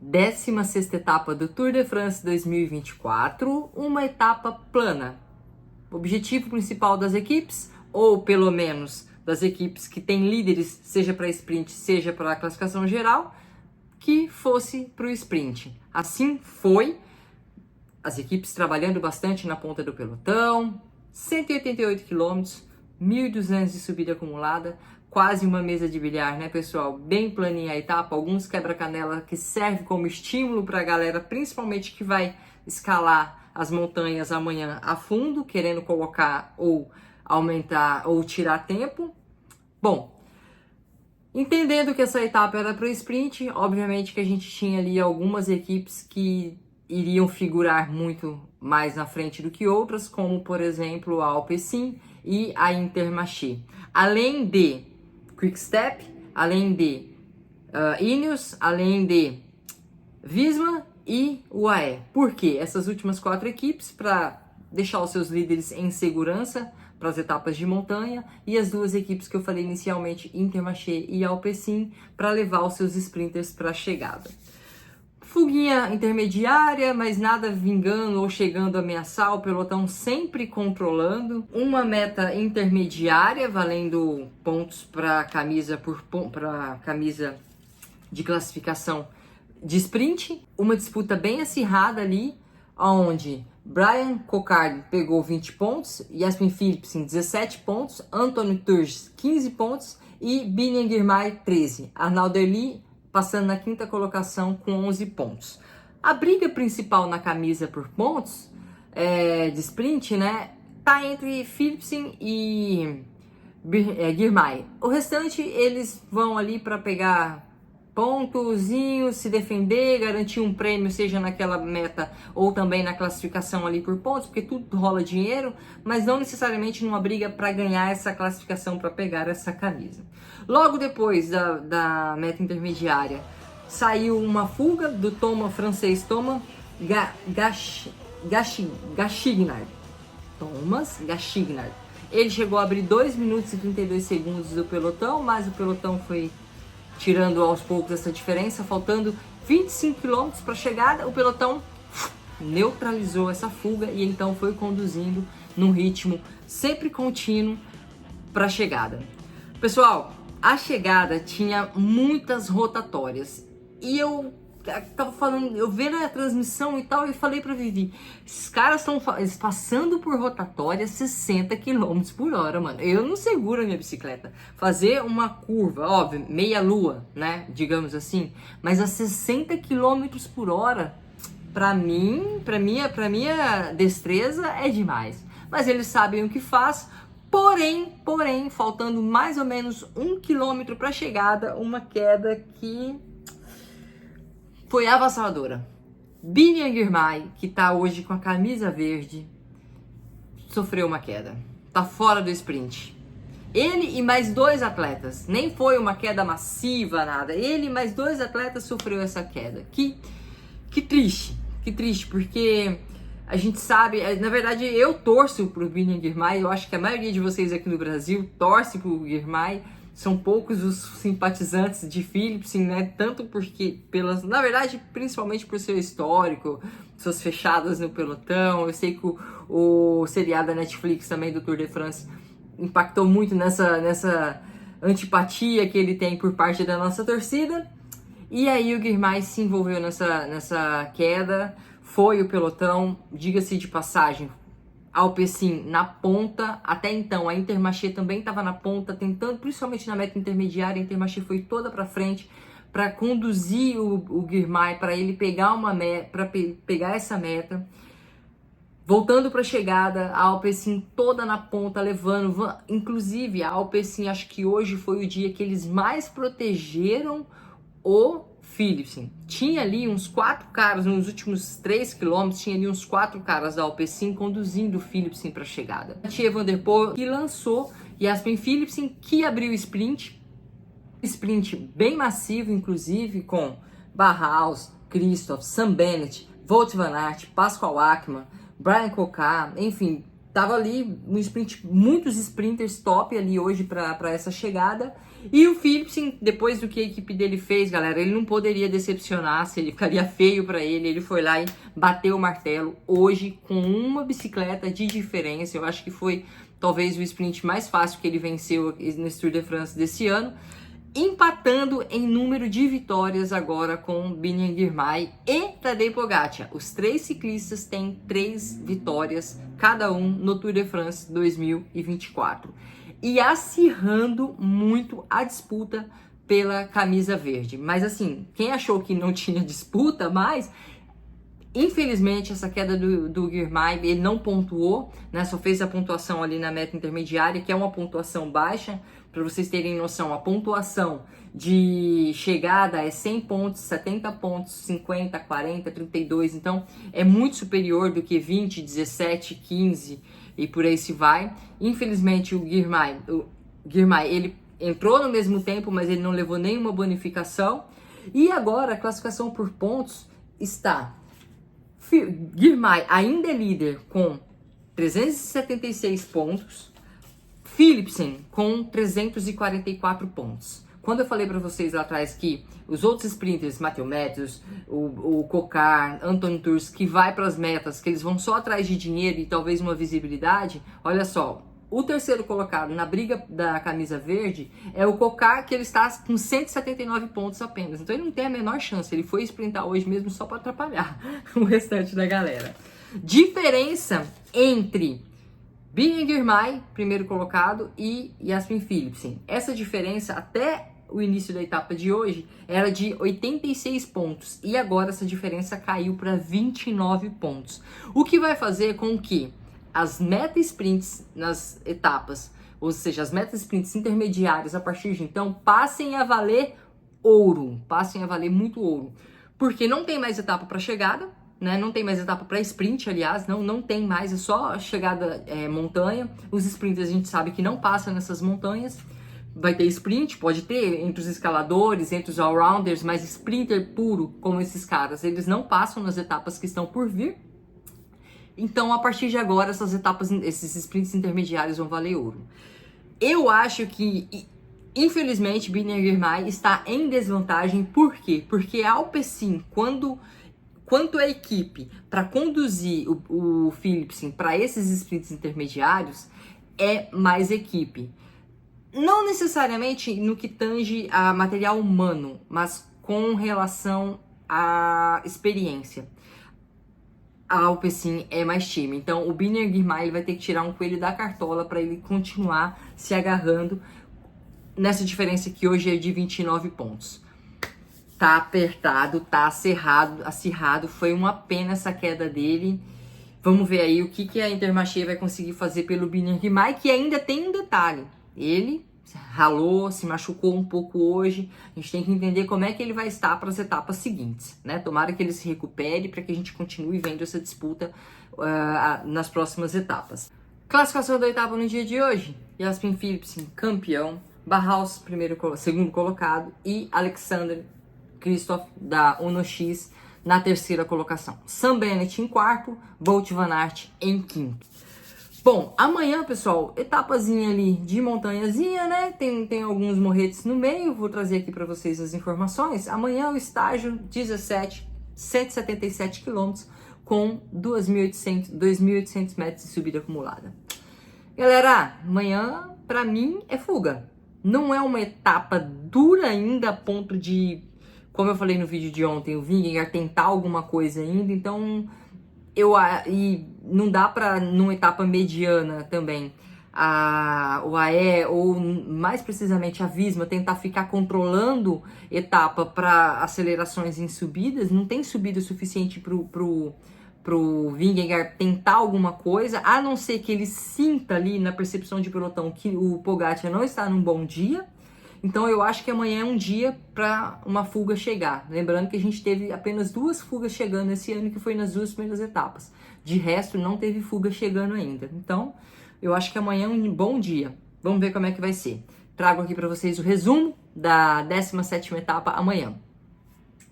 16ª etapa do Tour de France 2024, uma etapa plana. O objetivo principal das equipes, ou pelo menos das equipes que têm líderes, seja para sprint, seja para a classificação geral, que fosse para o sprint. Assim foi, as equipes trabalhando bastante na ponta do pelotão, 188 km, 1.200 de subida acumulada, quase uma mesa de bilhar, né, pessoal? Bem planinha a etapa, alguns quebra-canela que serve como estímulo para a galera, principalmente que vai escalar as montanhas amanhã a fundo, querendo colocar ou aumentar ou tirar tempo. Bom, entendendo que essa etapa era para o sprint, obviamente que a gente tinha ali algumas equipes que iriam figurar muito mais na frente do que outras, como por exemplo a Alpecin e a Intermarché. Além de Quick-Step, além de Ineos, além de Visma e UAE. Por quê? Essas últimas 4 equipes para deixar os seus líderes em segurança para as etapas de montanha, e as 2 equipes que eu falei inicialmente, Intermarché e Alpecin, para levar os seus sprinters para a chegada. Fuguinha intermediária, mas nada vingando ou chegando a ameaçar, o pelotão sempre controlando. Uma meta intermediária, valendo pontos para camisa de classificação de sprint. Uma disputa bem acirrada ali, onde Brian Cockard pegou 20 pontos, Jasmin Philipsen 17 pontos, Anthony Turgis 15 pontos e Biniam Girmay 13. Arnaud Delis passando na 5ª colocação com 11 pontos. A briga principal na camisa por pontos de sprint, né, tá entre Philipsen e Girmay. O restante eles vão ali para pegar pontozinhos, se defender, garantir um prêmio, seja naquela meta ou também na classificação ali por pontos, porque tudo rola dinheiro, mas não necessariamente numa briga para ganhar essa classificação, para pegar essa camisa. Logo depois da meta intermediária, saiu uma fuga do francês Thomas Gachignard. Ele chegou a abrir 2 minutos e 32 segundos do pelotão, mas o pelotão foi tirando aos poucos essa diferença, faltando 25 km para a chegada, o pelotão neutralizou essa fuga e então foi conduzindo num ritmo sempre contínuo para a chegada. Pessoal, a chegada tinha muitas rotatórias e eu tava falando, eu vendo a transmissão e tal, e falei pra Vivi, esses caras estão passando por rotatória 60 km por hora, mano. Eu não seguro a minha bicicleta. Fazer uma curva, óbvio, meia lua, né, digamos assim, mas a 60 km por hora, pra minha destreza é demais. Mas eles sabem o que faz, porém, faltando mais ou menos 1 km pra chegada, uma queda que foi avassaladora. Biniam Girmay, que tá hoje com a camisa verde, sofreu uma queda. Tá fora do sprint. Ele e mais 2 atletas. Nem foi uma queda massiva, nada. Ele e mais 2 atletas sofreu essa queda. Que triste. Que triste, porque a gente sabe... Na verdade, eu torço pro Biniam Girmay. Eu acho que a maioria de vocês aqui no Brasil torce pro Girmay. São poucos os simpatizantes de Philipsen, né? Tanto porque, na verdade, principalmente por seu histórico, suas fechadas no pelotão. Eu sei que o seriado da Netflix também do Tour de France impactou muito nessa antipatia que ele tem por parte da nossa torcida. E aí o Girmay se envolveu nessa queda, foi o pelotão, diga-se de passagem, Alpecin na ponta, até então a Intermarché também estava na ponta, tentando, principalmente na meta intermediária, a Intermarché foi toda para frente para conduzir o Girmay, para ele pegar pegar essa meta. Voltando para a chegada, a Alpecin toda na ponta, levando, inclusive a Alpecin, acho que hoje foi o dia que eles mais protegeram o Philipsen. Tinha ali uns 4 caras, nos últimos 3 km, tinha ali uns 4 caras da Alpecin conduzindo o Philipsen para a chegada. Mathieu Van Der Poel, que lançou Jasmin Philipsen, que abriu o sprint bem massivo, inclusive com Bauhaus, Kristoff, Sam Bennett, Wout van Aert, Pascal Ackermann, Brian Cockard, enfim, tava ali no sprint, muitos sprinters top ali hoje para essa chegada. E o Philipsen, depois do que a equipe dele fez, galera, ele não poderia decepcionar, se ele ficaria feio para ele. Ele foi lá e bateu o martelo hoje com uma bicicleta de diferença. Eu acho que foi talvez o sprint mais fácil que ele venceu no Tour de France desse ano, empatando em número de vitórias agora com Biniam Girmay e Tadej Pogacar. Os 3 ciclistas têm 3 vitórias cada um no Tour de France 2024. E acirrando muito a disputa pela camisa verde. Mas assim, quem achou que não tinha disputa mais, infelizmente essa queda do Girmay, ele não pontuou, né? Só fez a pontuação ali na meta intermediária, que é uma pontuação baixa. Para vocês terem noção, a pontuação de chegada é 100 pontos, 70 pontos, 50, 40, 32. Então é muito superior do que 20, 17, 15 e por aí se vai. Infelizmente o Girmay, ele entrou no mesmo tempo, mas ele não levou nenhuma bonificação. E agora a classificação por pontos está: Girmay ainda é líder com 376 pontos, Philipsen com 344 pontos. Quando eu falei para vocês lá atrás que os outros sprinters, Matthew Matthews, o Cocar, Anton Tours, que vai para as metas, que eles vão só atrás de dinheiro e talvez uma visibilidade, olha só, o terceiro colocado na briga da camisa verde é o Cocar, que ele está com 179 pontos apenas. Então ele não tem a menor chance, ele foi sprintar hoje mesmo só para atrapalhar o restante da galera. Diferença entre Biniam Girmay, primeiro colocado, e Jasmin Philipsen. Essa diferença até o início da etapa de hoje era de 86 pontos e agora essa diferença caiu para 29 pontos. O que vai fazer com que as meta sprints nas etapas, ou seja, as meta sprints intermediárias a partir de então, passem a valer ouro, passem a valer muito ouro, porque não tem mais etapa para chegada, né? Não tem mais etapa para sprint, aliás, não tem mais, é só chegada montanha. Os sprinters a gente sabe que não passam nessas montanhas. Vai ter sprint, pode ter entre os escaladores, entre os all-rounders, mas sprinter puro, como esses caras, eles não passam nas etapas que estão por vir. Então, a partir de agora, essas etapas, esses sprints intermediários vão valer ouro. Eu acho que, infelizmente, Biniam Girmay está em desvantagem. Por quê? Porque a Alpecin, quanto a equipe para conduzir o Philipsen para esses sprints intermediários, é mais equipe. Não necessariamente no que tange a material humano, mas com relação à experiência. A Alpecin é mais time. Então o Biniam Girmay ele vai ter que tirar um coelho da cartola para ele continuar se agarrando nessa diferença que hoje é de 29 pontos. Tá apertado, tá acirrado. Foi uma pena essa queda dele. Vamos ver aí o que a Intermarché vai conseguir fazer pelo Biniam Girmay, que ainda tem um detalhe. Ele ralou, se machucou um pouco hoje. A gente tem que entender como é que ele vai estar para as etapas seguintes, né? Tomara que ele se recupere para que a gente continue vendo essa disputa nas próximas etapas. Classificação da etapa no dia de hoje: Jasmin Philipsen, campeão. Bauhaus, segundo colocado. E Alexander Kristoff, da Uno X, na terceira colocação. Sam Bennett em quarto, Wout van Aert em quinto. Bom, amanhã, pessoal, etapazinha ali de montanhazinha, né? Tem alguns morretes no meio, vou trazer aqui para vocês as informações. Amanhã o estágio 17, 177 km com 2.800 metros de subida acumulada. Galera, amanhã, para mim, é fuga. Não é uma etapa dura ainda a ponto de, como eu falei no vídeo de ontem, o Vingegaard tentar alguma coisa ainda, então e não dá para numa etapa mediana também o AE ou mais precisamente a Visma tentar ficar controlando etapa para acelerações em subidas. Não tem subida suficiente pro Vingegaard tentar alguma coisa, a não ser que ele sinta ali na percepção de pelotão que o Pogacar não está num bom dia. Então eu acho que amanhã é um dia para uma fuga chegar. Lembrando que a gente teve apenas 2 fugas chegando esse ano, que foi nas 2 primeiras etapas. De resto, não teve fuga chegando ainda. Então, eu acho que amanhã é um bom dia. Vamos ver como é que vai ser. Trago aqui para vocês o resumo da 17ª etapa amanhã.